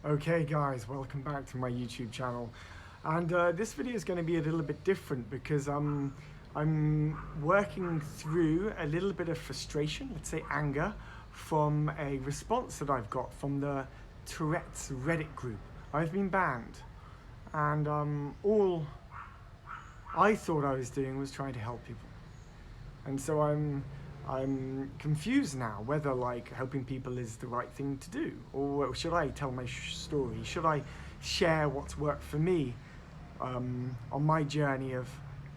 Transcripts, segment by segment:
Okay guys, welcome back to my YouTube channel, and this video is going to be a little bit different because I'm working through a little bit of frustration, let's say anger, from a response that I've got from the Tourettes Reddit group. I've been banned, and all I thought I was doing was trying to help people, and so I'm confused now whether like helping people is the right thing to do, or should I tell my story? Should I share what's worked for me on my journey of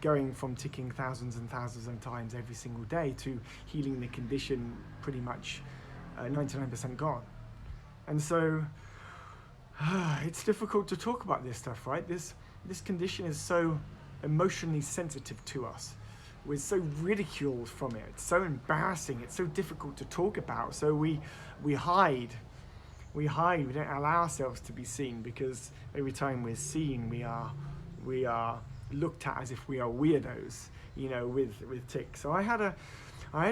going from ticking thousands and thousands of times every single day to healing the condition pretty much 99% gone? And so it's difficult to talk about this stuff, right? This condition is so emotionally sensitive to us. We're so ridiculed from it. It's so embarrassing. It's so difficult to talk about. So we hide. We hide. We don't allow ourselves to be seen, because every time we're seen, we are looked at as if we are weirdos, you know, with tics. So I had a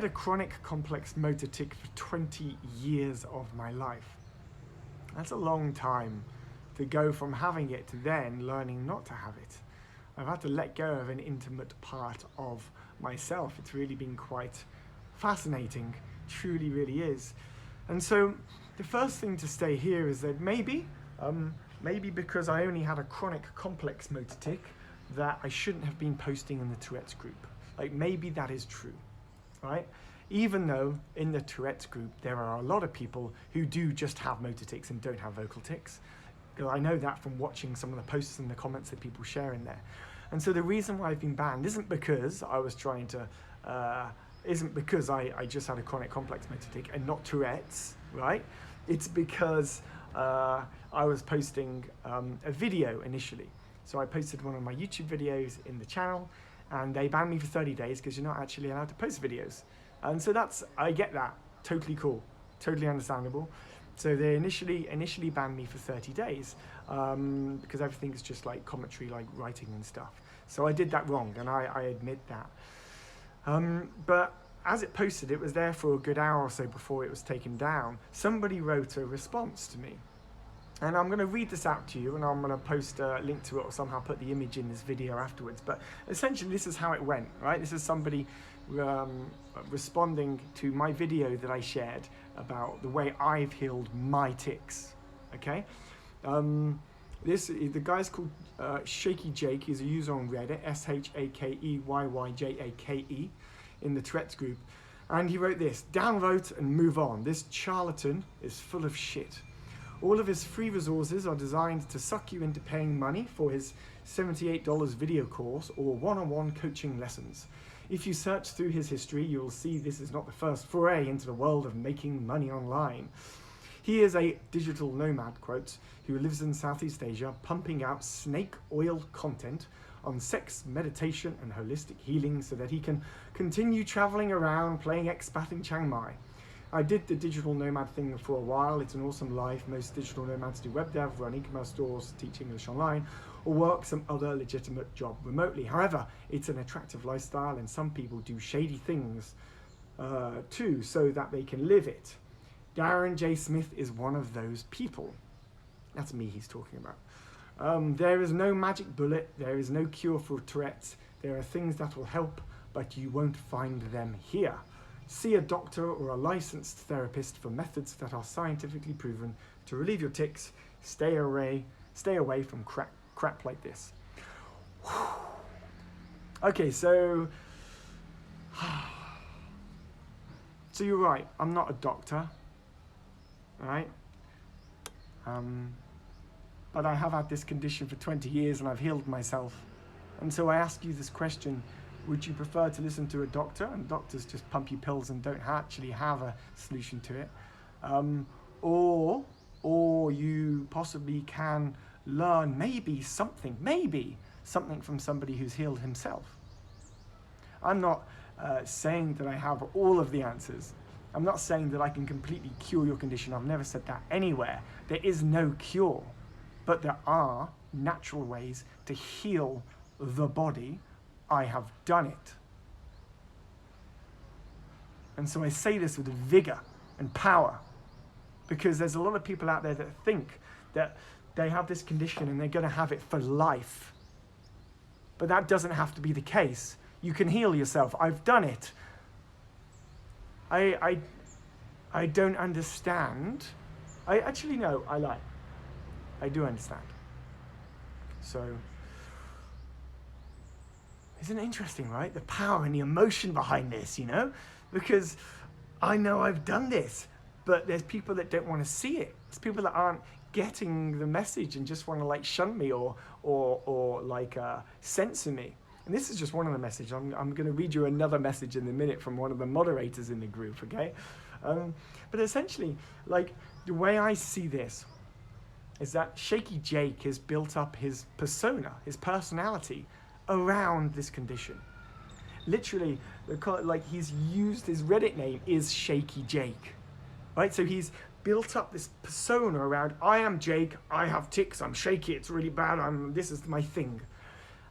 chronic complex motor tic for 20 years of my life. That's a long time to go from having it to then learning not to have it. I've had to let go of an intimate part of myself. It's really been quite fascinating, truly, really is. And so the first thing to say here is that maybe because I only had a chronic complex motor tic, that I shouldn't have been posting in the Tourette's group. Like, maybe that is true, right? Even though in the Tourette's group, there are a lot of people who do just have motor tics and don't have vocal tics. I know that from watching some of the posts and the comments that people share in there. And so the reason why I've been banned isn't because I was trying to, isn't because I just had a chronic complex motor tic and not Tourette's, right? It's because I was posting a video initially. So I posted one of my YouTube videos in the channel, and they banned me for 30 days because you're not actually allowed to post videos. And so I get that, totally cool, totally understandable. So they initially banned me for 30 days because everything's just like commentary, like writing and stuff. So I did that wrong, and I admit that. But as it posted, it was there for a good hour or so before it was taken down. Somebody wrote a response to me. And I'm going to read this out to you, and I'm going to post a link to it or somehow put the image in this video afterwards. But essentially, this is how it went, right? This is somebody responding to my video that I shared about the way I've healed my tics, okay? The guy's called Shaky Jake. He's a user on Reddit, SHAKEYYJAKE, in the Tourette's group. And he wrote this: downvote and move on. This charlatan is full of shit. All of his free resources are designed to suck you into paying money for his $78 video course or one-on-one coaching lessons. If you search through his history, you will see this is not the first foray into the world of making money online. He is a digital nomad, quotes, who lives in Southeast Asia, pumping out snake oil content on sex, meditation, and holistic healing so that he can continue traveling around playing expat in Chiang Mai. I did the digital nomad thing for a while. It's an awesome life. Most digital nomads do web dev, run e-commerce stores, teach English online, or work some other legitimate job remotely. However, it's an attractive lifestyle, and some people do shady things too so that they can live it. Darren J. Smith is one of those people. That's me he's talking about. There is no magic bullet. There is no cure for Tourette's. There are things that will help, but you won't find them here. See a doctor or a licensed therapist for methods that are scientifically proven to relieve your tics. Stay away from crap like this. Okay, so you're right. I'm not a doctor, right? But I have had this condition for 20 years, and I've healed myself. And so I ask you this question: would you prefer to listen to a doctor, and doctors just pump you pills and don't actually have a solution to it? Or you possibly can learn maybe something from somebody who's healed himself. I'm not saying that I have all of the answers. I'm not saying that I can completely cure your condition. I've never said that anywhere. There is no cure, but there are natural ways to heal the body. I have done it. And so I say this with vigor and power. because there's a lot of people out there that think that they have this condition and they're going to have it for life. But that doesn't have to be the case. You can heal yourself. I've done it. I don't understand. I actually, no, I lie. I do understand. So, isn't it interesting, right? The power and the emotion behind this, you know? Because I know I've done this, but there's people that don't want to see it. There's people that aren't getting the message and just want to like shun me or like censor me. And this is just one of the messages. I'm going to read you another message in a minute from one of the moderators in the group, okay? But essentially, like, the way I see this is that Shaky Jake has built up his persona, his personality, around this condition. Literally, like, he's used, his Reddit name is Shaky Jake, right? So he's built up this persona around, I am Jake, I have tics, I'm shaky, it's really bad, this is my thing.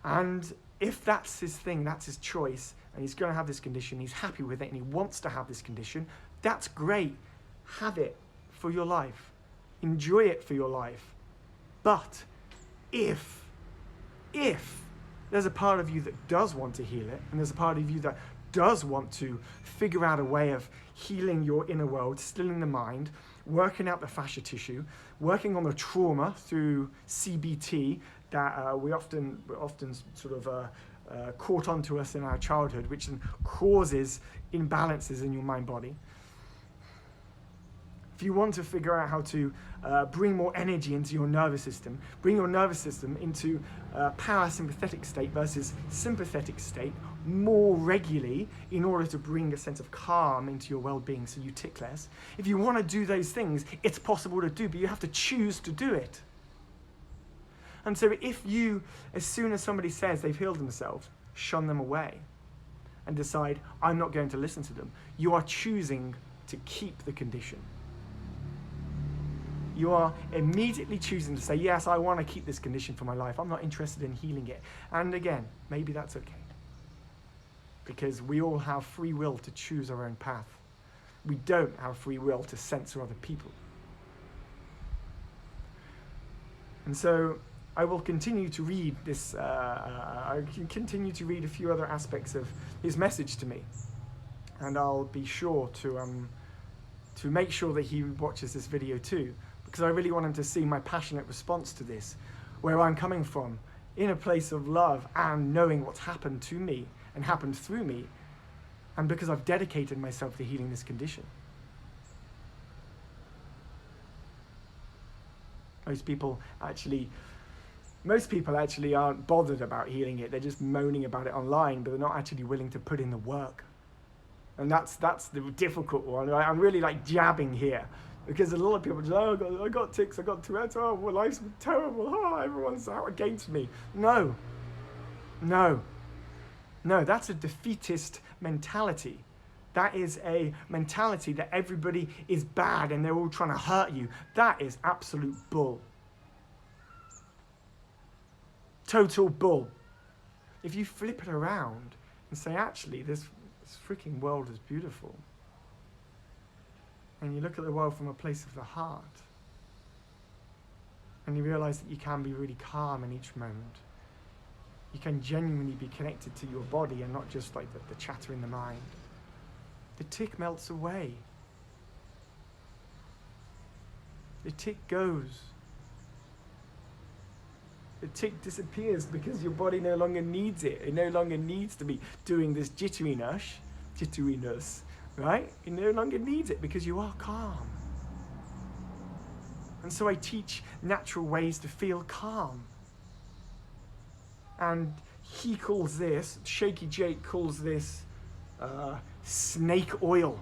And if that's his thing, that's his choice, and he's going to have this condition, he's happy with it, and he wants to have this condition, that's great. Have it for your life. Enjoy it for your life. But if there's a part of you that does want to heal it, and there's a part of you that does want to figure out a way of healing your inner world, stilling the mind, working out the fascia tissue, working on the trauma through CBT that we often sort of caught onto us in our childhood, which then causes imbalances in your mind-body. If you want to figure out how to bring more energy into your nervous system, bring your nervous system into parasympathetic state versus sympathetic state more regularly in order to bring a sense of calm into your well-being so you tic less. If you want to do those things, it's possible to do, but you have to choose to do it. And so if you, as soon as somebody says they've healed themselves, shun them away and decide, I'm not going to listen to them, you are choosing to keep the condition. You are immediately choosing to say, yes, I want to keep this condition for my life. I'm not interested in healing it. And again, maybe that's okay. Because we all have free will to choose our own path. We don't have free will to censor other people. And so I will continue to read this, I can continue to read a few other aspects of his message to me. And I'll be sure to make sure that he watches this video too. Because I really want him to see my passionate response to this, where I'm coming from, in a place of love and knowing what's happened to me and happened through me, and because I've dedicated myself to healing this condition. Most people actually aren't bothered about healing it. They're just moaning about it online, but they're not actually willing to put in the work. And that's the difficult one. I'm really like jabbing here. Because a lot of people just, oh, I got tics, I got Tourettes, oh, well, life's terrible, oh, everyone's out against me. No, that's a defeatist mentality. That is a mentality that everybody is bad and they're all trying to hurt you. That is absolute bull. Total bull. If you flip it around and say, actually, this freaking world is beautiful, and you look at the world from a place of the heart, and you realize that you can be really calm in each moment. You can genuinely be connected to your body and not just like the chatter in the mind. The tic melts away. The tic goes. The tic disappears because your body no longer needs it. It no longer needs to be doing this jitteriness, right? It no longer needs it because you are calm. And so I teach natural ways to feel calm. And he calls this, Shaky Jake calls this snake oil,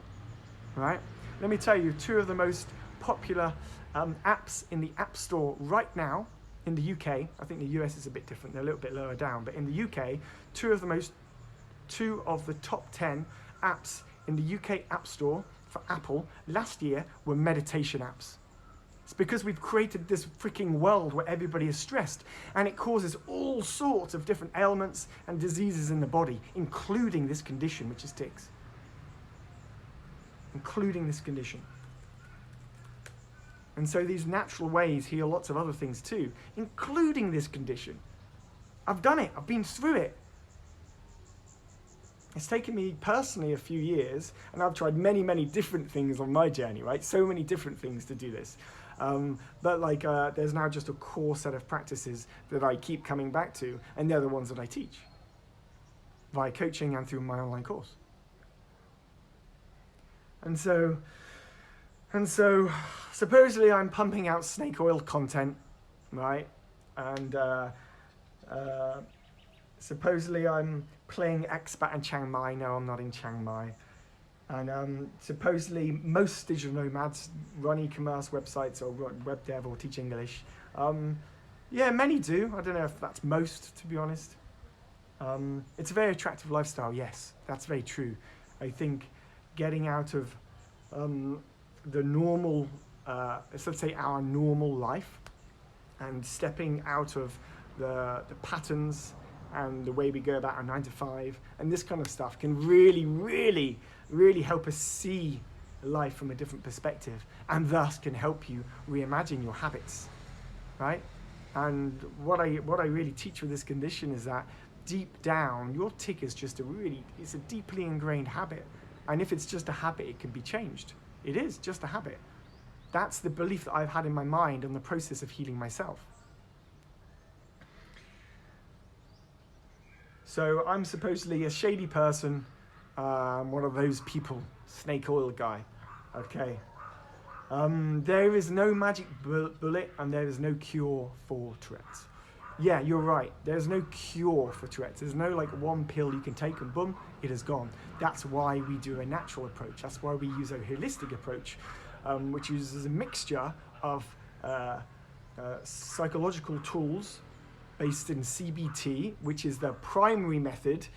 right? Let me tell you, two of the most popular apps in the App Store right now in the UK, I think the US is a bit different, they're a little bit lower down, but in the UK, two of the top 10 apps in the UK App Store for Apple last year were meditation apps. It's because we've created this freaking world where everybody is stressed, and it causes all sorts of different ailments and diseases in the body, including this condition, which is tics. Including this condition. And so these natural ways heal lots of other things too, including this condition. I've done it, I've been through it. It's taken me personally a few years, and I've tried many, many different things on my journey, right? So many different things to do this. But like, there's now just a core set of practices that I keep coming back to, and they're the ones that I teach via coaching and through my online course. And so supposedly I'm pumping out snake oil content, right? And supposedly I'm playing expat in Chiang Mai. No, I'm not in Chiang Mai. And supposedly most digital nomads run e-commerce websites or web dev or teach English. Yeah, many do. I don't know if that's most, to be honest. It's a very attractive lifestyle, yes, that's very true. I think getting out of the normal, let's say our normal life, and stepping out of the patterns and the way we go about our 9 to 5 and this kind of stuff can really, really, really help us see life from a different perspective, and thus can help you reimagine your habits, right? And what I really teach with this condition is that deep down, your tic is just it's a deeply ingrained habit. And if it's just a habit, it can be changed. It is just a habit. That's the belief that I've had in my mind on the process of healing myself. So I'm supposedly a shady person, one of those people, snake oil guy, okay. There is no magic bullet and there is no cure for Tourette's. Yeah, you're right, there's no cure for Tourette's. There's no like one pill you can take and boom, it is gone. That's why we do a natural approach. That's why we use a holistic approach, which uses a mixture of psychological tools based in CBT, which is the primary method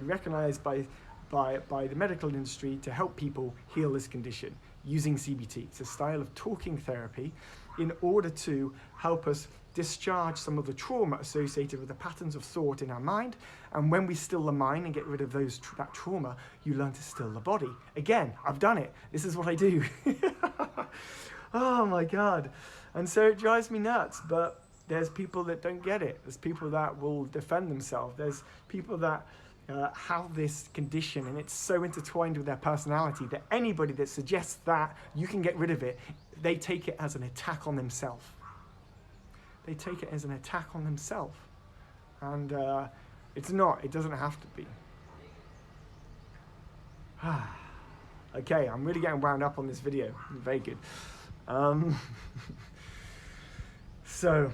recognized by the medical industry to help people heal this condition using CBT. It's a style of talking therapy in order to help us discharge some of the trauma associated with the patterns of thought in our mind. And when we still the mind and get rid of that trauma, you learn to still the body. Again, I've done it. This is what I do. Oh my God. And so it drives me nuts, but there's people that don't get it. There's people that will defend themselves. There's people that have this condition, and it's so intertwined with their personality that anybody that suggests that you can get rid of it, they take it as an attack on themselves. They take it as an attack on themselves. And it's not. It doesn't have to be. Okay, I'm really getting wound up on this video. Very good. So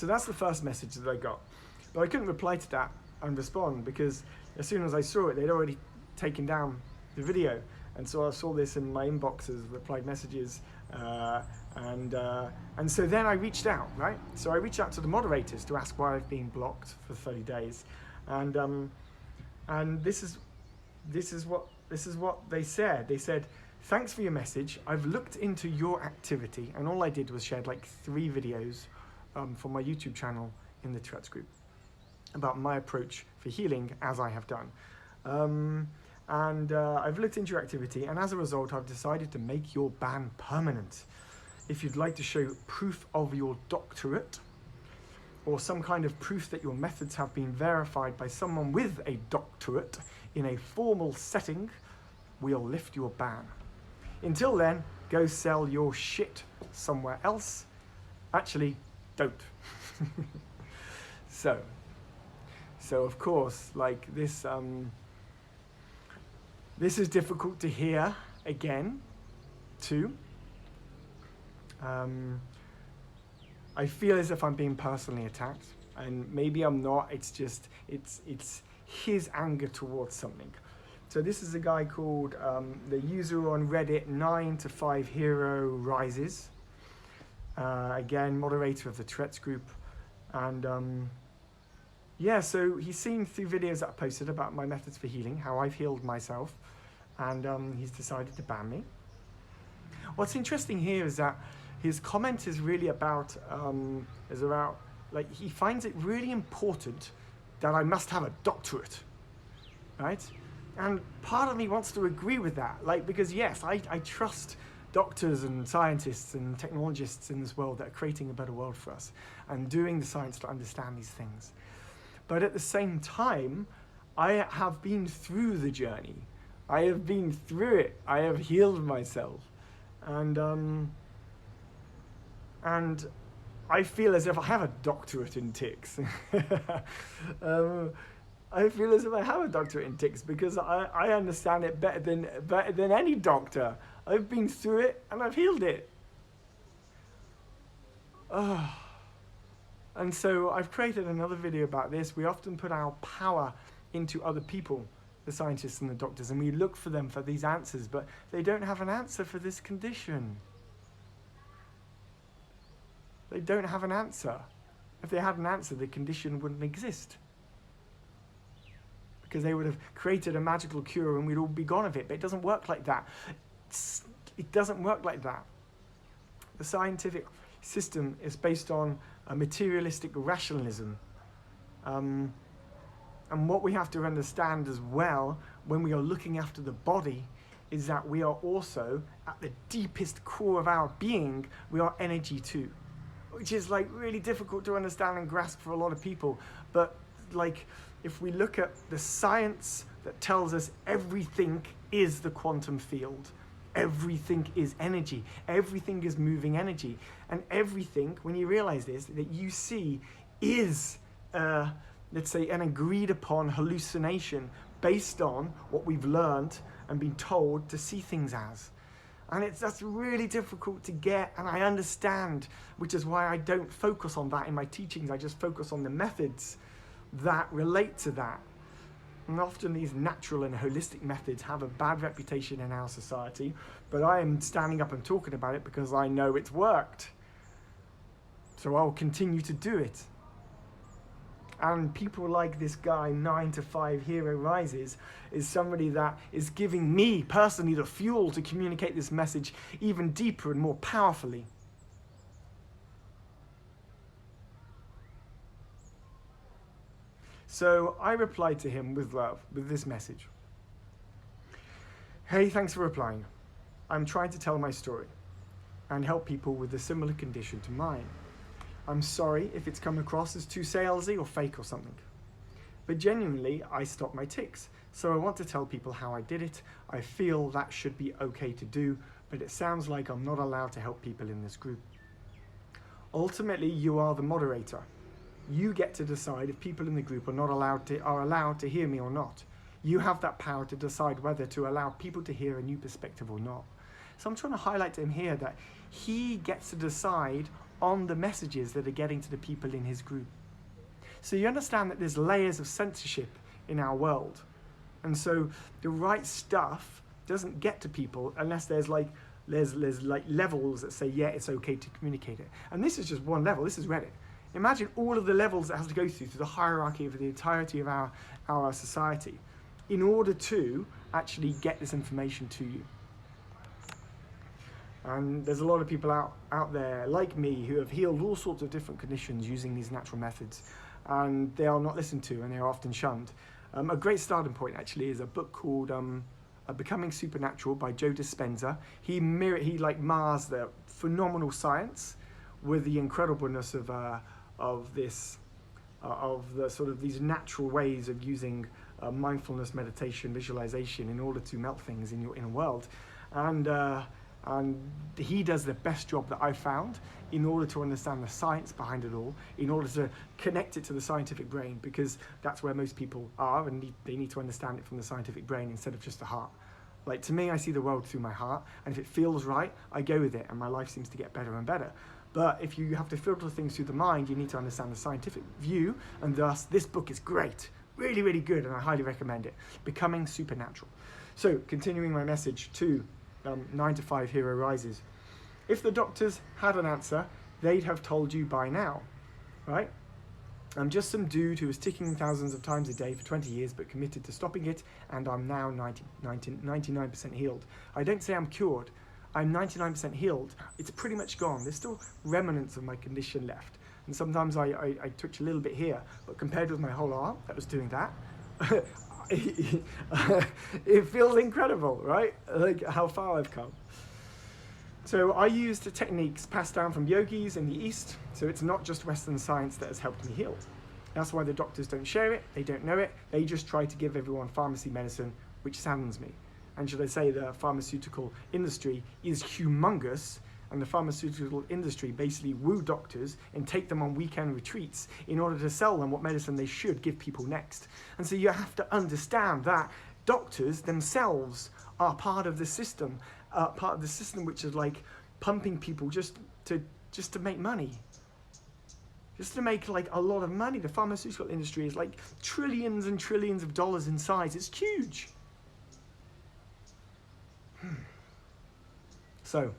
that's the first message that I got. But I couldn't reply to that and respond because as soon as I saw it, they'd already taken down the video. And so I saw this in my inboxes, replied messages, and so then I reached out, right? So I reached out to the moderators to ask why I've been blocked for 30 days. And this is what they said. They said, "Thanks for your message. I've looked into your activity," and all I did was shared like 3 videos from my YouTube channel in the Tourette's group about my approach for healing as I have done. I've looked into your activity, and as a result, I've decided to make your ban permanent. If you'd like to show proof of your doctorate or some kind of proof that your methods have been verified by someone with a doctorate in a formal setting, we'll lift your ban. Until then, go sell your shit somewhere else. Actually, don't. So of course, like this, this is difficult to hear again, too. I feel as if I'm being personally attacked, and maybe I'm not. It's just, it's his anger towards something. So this is a guy called, the user on Reddit, 9 to 5 Hero Rises. Again, moderator of the Tourette's group. And yeah, so he's seen 3 videos that I posted about my methods for healing, how I've healed myself, and he's decided to ban me. What's interesting here is that his comment is really about, like, he finds it really important that I must have a doctorate, right? And part of me wants to agree with that, like, because yes, I trust doctors and scientists and technologists in this world that are creating a better world for us and doing the science to understand these things. But at the same time, I have been through the journey. I have been through it. I have healed myself. And I feel as if I have a doctorate in tics. I feel as if I have a doctorate in tics because I understand it better than any doctor. I've been through it and I've healed it. And so I've created another video about this. We often put our power into other people, the scientists and the doctors, and we look for them for these answers, but they don't have an answer for this condition. They don't have an answer. If they had an answer, the condition wouldn't exist, because they would have created a magical cure and we'd all be gone of it. But it doesn't work like that. It doesn't work like that. The scientific system is based on a materialistic rationalism. And what we have to understand as well when we are looking after the body is that we are also, at the deepest core of our being, we are energy too. Which is like really difficult to understand and grasp for a lot of people. But like, if we look at the science that tells us everything is the quantum field, everything is energy, everything is moving energy, and everything, when you realize this, that you see is, let's say, an agreed upon hallucination based on what we've learned and been told to see things as. And that's really difficult to get, and I understand, which is why I don't focus on that in my teachings. I just focus on the methods that relate to that. And often these natural and holistic methods have a bad reputation in our society, but I am standing up and talking about it because I know it's worked. So I'll continue to do it. And people like this guy, 9 to 5 Hero Rises, is somebody that is giving me personally the fuel to communicate this message even deeper and more powerfully. So I replied to him with love, with this message. Hey, thanks for replying. I'm trying to tell my story and help people with a similar condition to mine. I'm sorry if it's come across as too salesy or fake or something. But genuinely, I stopped my tics. So I want to tell people how I did it. I feel that should be okay to do, but it sounds like I'm not allowed to help people in this group. Ultimately, you are the moderator. You get to decide if people in the group are allowed to hear me or not. You have that power to decide whether to allow people to hear a new perspective or not. So I'm trying to highlight to him here that he gets to decide on the messages that are getting to the people in his group. So you understand that there's layers of censorship in our world. And so the right stuff doesn't get to people unless there's like levels that say, yeah, it's okay to communicate it. And this is just one level. This is Reddit. Imagine all of the levels that has to go through the hierarchy of the entirety of our society in order to actually get this information to you. And there's a lot of people out there like me who have healed all sorts of different conditions using these natural methods, and they are not listened to and they are often shunned. A great starting point actually is a book called Becoming Supernatural by Joe Dispenza. He mars the phenomenal science with the incredibleness of the sort of these natural ways of using mindfulness, meditation, visualization in order to melt things in your inner world. And he does the best job that I've found in order to understand the science behind it all, in order to connect it to the scientific brain, because that's where most people are, and they need to understand it from the scientific brain instead of just the heart. Like, to me, I see the world through my heart, and if it feels right, I go with it, and my life seems to get better and better. But if you have to filter things through the mind, you need to understand the scientific view, and thus this book is great, really, really good, and I highly recommend it. Becoming Supernatural. So, continuing my message to 9 to 5 Hero Rises. If the doctors had an answer, they'd have told you by now, right? I'm just some dude who was ticking thousands of times a day for 20 years but committed to stopping it, and I'm now 99% healed. I don't say I'm cured. I'm 99% healed. It's pretty much gone. There's still remnants of my condition left. And sometimes I twitch a little bit here, but compared with my whole arm that was doing that, it feels incredible, right? Like how far I've come. So I used the techniques passed down from yogis in the East, so it's not just Western science that has helped me heal. That's why the doctors don't share it, they don't know it, they just try to give everyone pharmacy medicine, which saddens me. And should I say the pharmaceutical industry is humongous, and the pharmaceutical industry basically woo doctors and take them on weekend retreats in order to sell them what medicine they should give people next. And so you have to understand that doctors themselves are part of the system, which is like pumping people just to make money. Just to make like a lot of money. The pharmaceutical industry is like trillions and trillions of dollars in size. It's huge. So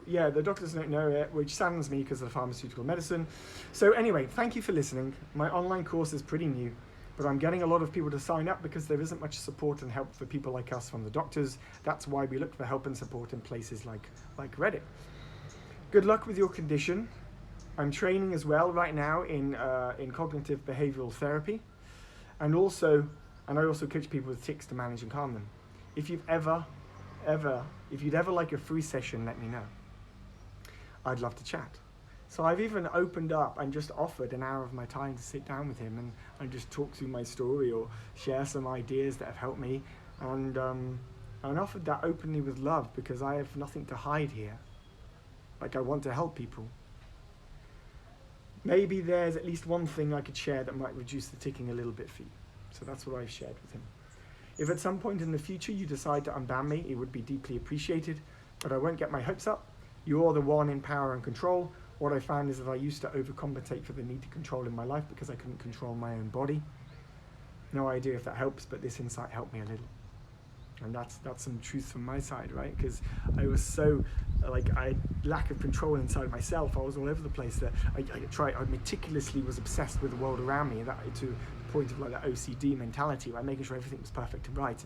yeah, the doctors don't know it, which saddens me because of the pharmaceutical medicine. So anyway, thank you for listening. My online course is pretty new, but I'm getting a lot of people to sign up because there isn't much support and help for people like us from the doctors. That's why we look for help and support in places like Reddit. Good luck with your condition. I'm training as well right now in cognitive behavioral therapy, and I also coach people with tics to manage and calm them. If you'd ever like a free session, let me know. I'd love to chat. So I've even opened up and just offered an hour of my time to sit down with him and just talk through my story or share some ideas that have helped me. And offered that openly with love because I have nothing to hide here. Like, I want to help people. Maybe there's at least one thing I could share that might reduce the ticking a little bit for you. So that's what I've shared with him. If at some point in the future you decide to unban me, it would be deeply appreciated, but I won't get my hopes up. You're the one in power and control. What I found is that I used to overcompensate for the need to control in my life because I couldn't control my own body. No idea if that helps, but this insight helped me a little. And that's some truth from my side, right? Because I was so, I lack of control inside myself. I was all over the place. That I meticulously was obsessed with the world around me, that to the point of like that OCD mentality, right? Making sure everything was perfect and right.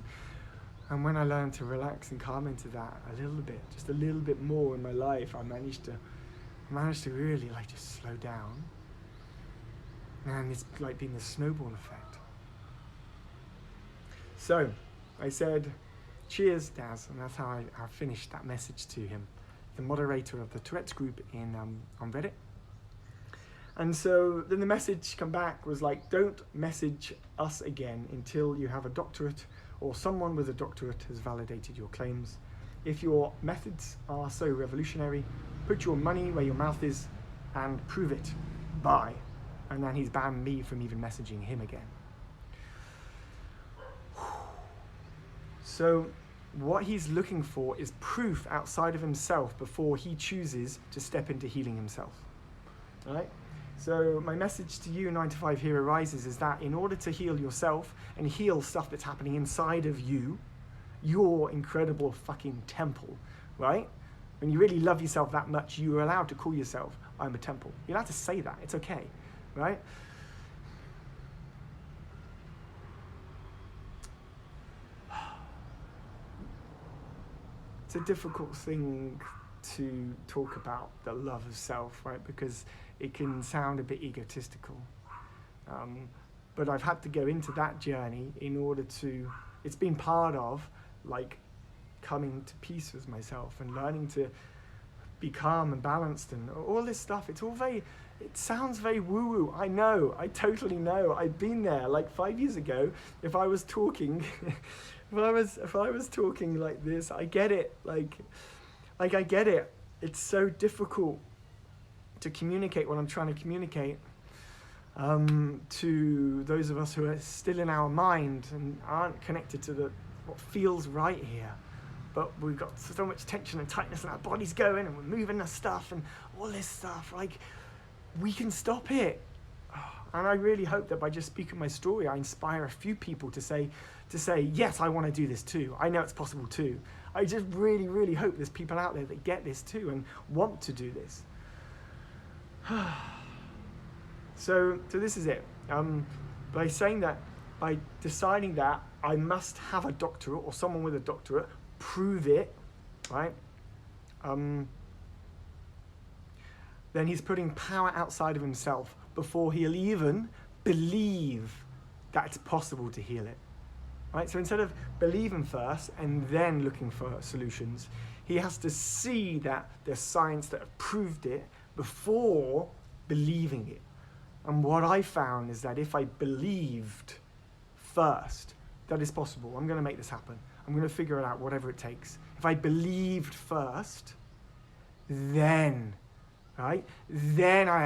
And when I learned to relax and calm into that a little bit, just a little bit more in my life, I managed to really just slow down. And it's like being a snowball effect. So I said, cheers, Dazz, and that's how I finished that message to him, the moderator of the Tourettes group on Reddit. And so then the message come back was like, don't message us again until you have a doctorate or someone with a doctorate has validated your claims. If your methods are so revolutionary, put your money where your mouth is and prove it. Bye. And then he's banned me from even messaging him again. So what he's looking for is proof outside of himself before he chooses to step into healing himself. Right? So my message to you, 9 to 5 Hero Rises, is that in order to heal yourself and heal stuff that's happening inside of you, your incredible fucking temple, right? When you really love yourself that much, you are allowed to call yourself, I'm a temple. You're allowed to say that. It's okay, right? It's a difficult thing to talk about, the love of self, right? Because it can sound a bit egotistical. But I've had to go into that journey in order to, it's been part of coming to peace with myself and learning to be calm and balanced and all this stuff. It's all it sounds very woo-woo. I know, I totally know. I've been there 5 years ago. If I was talking, if I was talking like this, I get it. I get it. It's so difficult to communicate what I'm trying to communicate to those of us who are still in our mind and aren't connected to what feels right here. But we've got so much tension and tightness and our body's going and we're moving the stuff and all this stuff. We can stop it. And I really hope that by just speaking my story, I inspire a few people to say, yes, I want to do this too. I know it's possible too. I just really, really hope there's people out there that get this too and want to do this. So this is it. By deciding that I must have a doctorate or someone with a doctorate, prove it, right? Then he's putting power outside of himself before he'll even believe that it's possible to heal it. Right? So instead of believing first and then looking for solutions, he has to see that there's science that have proved it before believing it. And what I found is that if I believed first that it's possible, I'm going to make this happen, I'm going to figure it out, whatever it takes. If I believed first, then I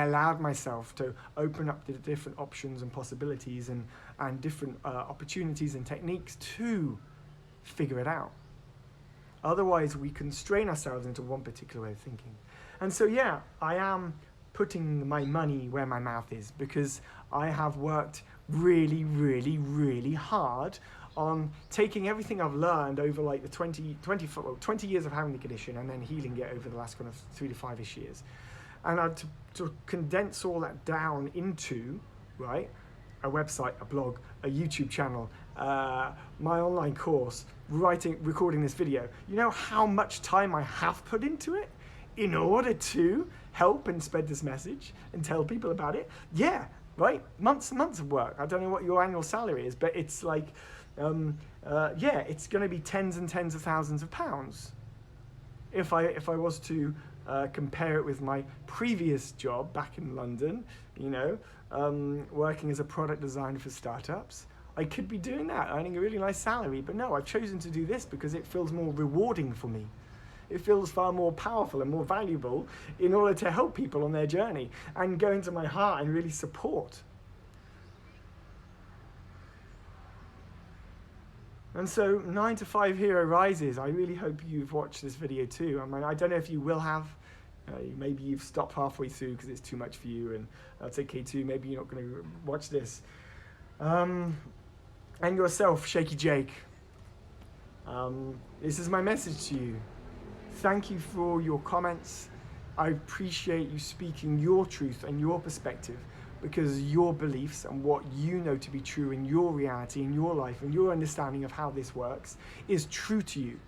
allowed myself to open up the different options and possibilities and different opportunities and techniques to figure it out. Otherwise, we constrain ourselves into one particular way of thinking. And so, yeah, I am putting my money where my mouth is, because I have worked really, really, really hard on taking everything I've learned over like the 20 years of having the condition and then healing it over the last kind of 3 to 5-ish years. And I to condense all that down into, right, a website, a blog, a YouTube channel, my online course, recording this video. You know how much time I have put into it in order to help and spread this message and tell people about it? Yeah, right? Months and months of work. I don't know what your annual salary is, but it's like, yeah, it's going to be tens and tens of thousands of pounds. If I was to compare it with my previous job back in London, you know, working as a product designer for startups, I could be doing that, earning a really nice salary. But no, I've chosen to do this because it feels more rewarding for me. It feels far more powerful and more valuable in order to help people on their journey and go into my heart and really support. And so 9 to 5 Hero Rises. I really hope you've watched this video too. I mean, I don't know if you will have. Maybe you've stopped halfway through because it's too much for you, and that's okay too. Maybe you're not going to watch this. And yourself, Shaky Jake. This is my message to you. Thank you for your comments. I appreciate you speaking your truth and your perspective, because your beliefs and what you know to be true in your reality, in your life, and your understanding of how this works is true to you.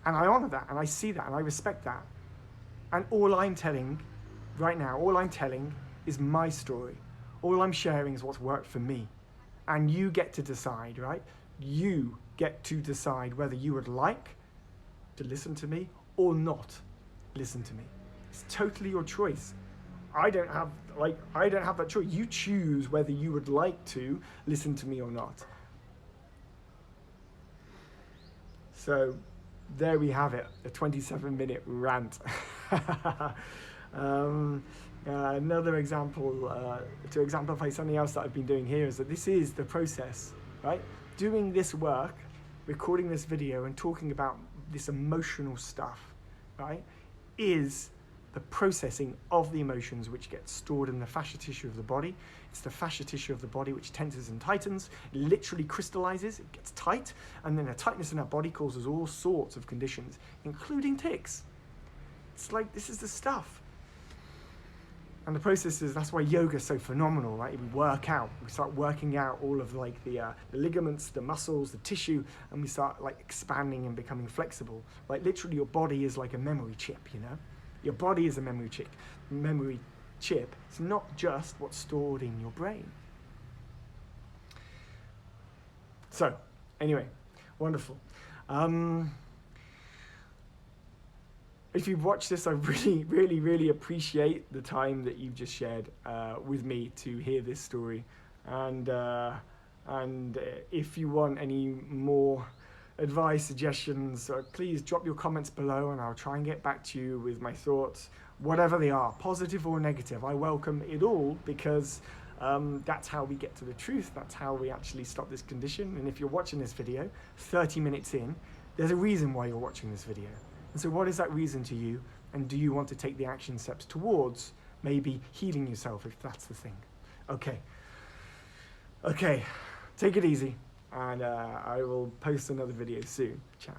And I honor that, and I see that, and I respect that. And all I'm telling right now, all I'm telling is my story. All I'm sharing is what's worked for me. And you get to decide, right? You get to decide whether you would like to listen to me or not listen to me. It's totally your choice. I don't have that choice. You choose whether you would like to listen to me or not. So there we have it, a 27-minute rant. Another example, to exemplify something else that I've been doing here, is that this is the process, right? Doing this work, recording this video and talking about this emotional stuff, right, is the processing of the emotions which get stored in the fascia tissue of the body. It's the fascia tissue of the body which tenses and tightens. It literally crystallizes, it gets tight, and then the tightness in our body causes all sorts of conditions, including tics. It's like, this is the stuff. And the process is, that's why yoga is so phenomenal, right? We work out, we start working out all of like the ligaments, the muscles, the tissue, and we start like expanding and becoming flexible. Like literally your body is like a memory chip, you know? Your body is a memory chip. It's not just what's stored in your brain. So, anyway, wonderful. If you've watched this, I really, really, really appreciate the time that you've just shared with me to hear this story. And if you want any more advice, suggestions, please drop your comments below and I'll try and get back to you with my thoughts, whatever they are, positive or negative. I welcome it all, because that's how we get to the truth. That's how we actually stop this condition. And if you're watching this video 30 minutes in, there's a reason why you're watching this video. And so what is that reason to you? And do you want to take the action steps towards maybe healing yourself, if that's the thing? Okay, take it easy. And I will post another video soon. Ciao.